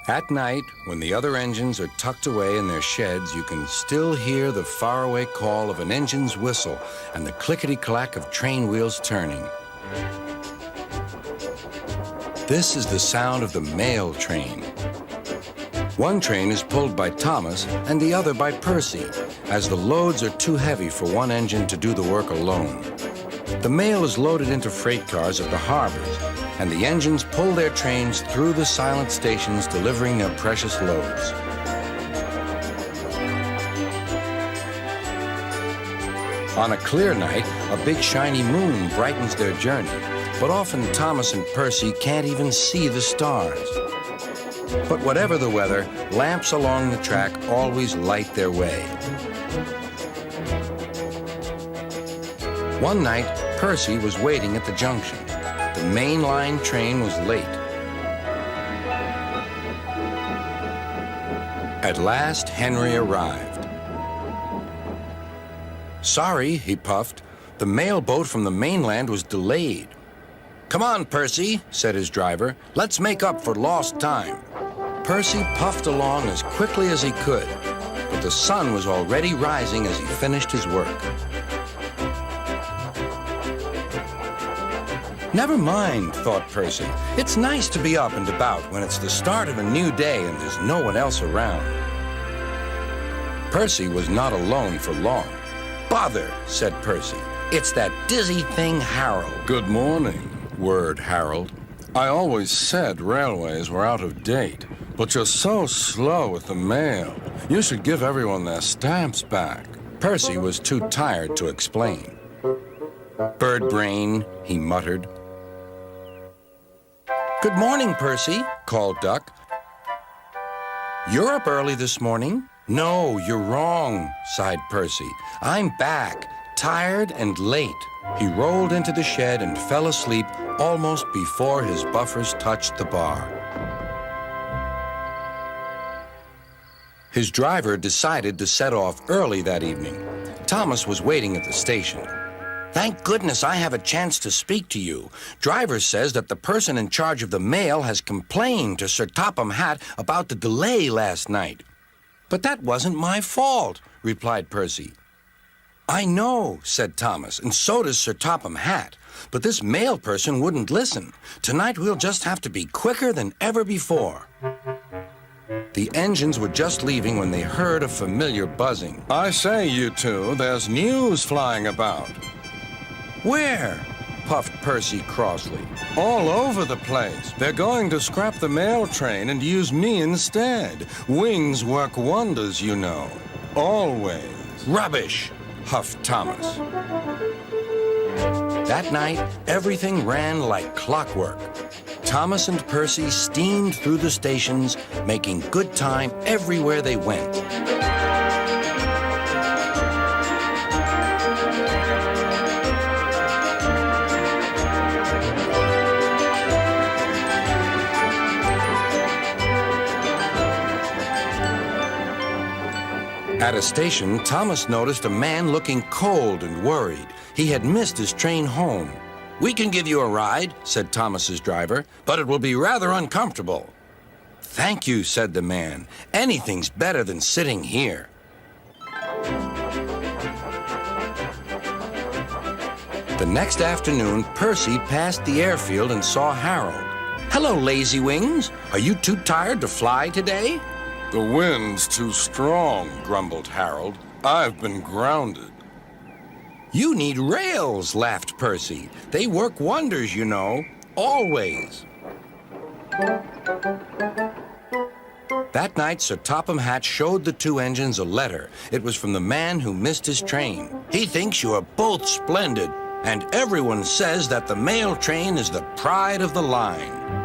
At night, when the other engines are tucked away in their sheds, you can still hear the faraway call of an engine's whistle and the clickety-clack of train wheels turning. This is the sound of the mail train. One train is pulled by Thomas and the other by Percy, as the loads are too heavy for one engine to do the work alone. The mail is loaded into freight cars at the harbors, and the engines pull their trains through the silent stations, delivering their precious loads. On a clear night, a big shiny moon brightens their journey, but often Thomas and Percy can't even see the stars. But whatever the weather, lamps along the track always light their way. One night, Percy was waiting at the junction. The main line train was late. At last, Henry arrived. "Sorry," he puffed. "The mail boat from the mainland was delayed." "Come on, Percy," said his driver. "Let's make up for lost time." Percy puffed along as quickly as he could, but the sun was already rising as he finished his work. "Never mind," thought Percy. "It's nice to be up and about when it's the start of a new day and there's no one else around." Percy was not alone for long. "Bother," said Percy. "It's that dizzy thing, Harold." "Good morning," whirred Harold. "I always said railways were out of date, but you're so slow with the mail. You should give everyone their stamps back." Percy was too tired to explain. "Bird brain," he muttered. "Good morning, Percy," called Duck. "You're up early this morning." "No, you're wrong," sighed Percy. "I'm back, tired and late." He rolled into the shed and fell asleep almost before his buffers touched the bar. His driver decided to set off early that evening. Thomas was waiting at the station. "Thank goodness I have a chance to speak to you. Driver says that the person in charge of the mail has complained to Sir Topham Hatt about the delay last night." "But that wasn't my fault," replied Percy. "I know," said Thomas, "and so does Sir Topham Hatt. But this mail person wouldn't listen. Tonight we'll just have to be quicker than ever before." The engines were just leaving when they heard a familiar buzzing. "I say, you two, there's news flying about." "Where?" puffed Percy crossly. "All over the place. They're going to scrap the mail train and use me instead. Wings work wonders, you know. Always." "Rubbish," huffed Thomas. That night, everything ran like clockwork. Thomas and Percy steamed through the stations, making good time everywhere they went. At a station, Thomas noticed a man looking cold and worried. He had missed his train home. "We can give you a ride," said Thomas's driver, "but it will be rather uncomfortable." "Thank you," said the man. "Anything's better than sitting here." The next afternoon, Percy passed the airfield and saw Harold. "Hello, Lazy Wings. Are you too tired to fly today?" "The wind's too strong," grumbled Harold. "I've been grounded." "You need rails," laughed Percy. "They work wonders, you know. Always." That night, Sir Topham Hatt showed the two engines a letter. It was from the man who missed his train. "He thinks you are both splendid, and everyone says that the mail train is the pride of the line."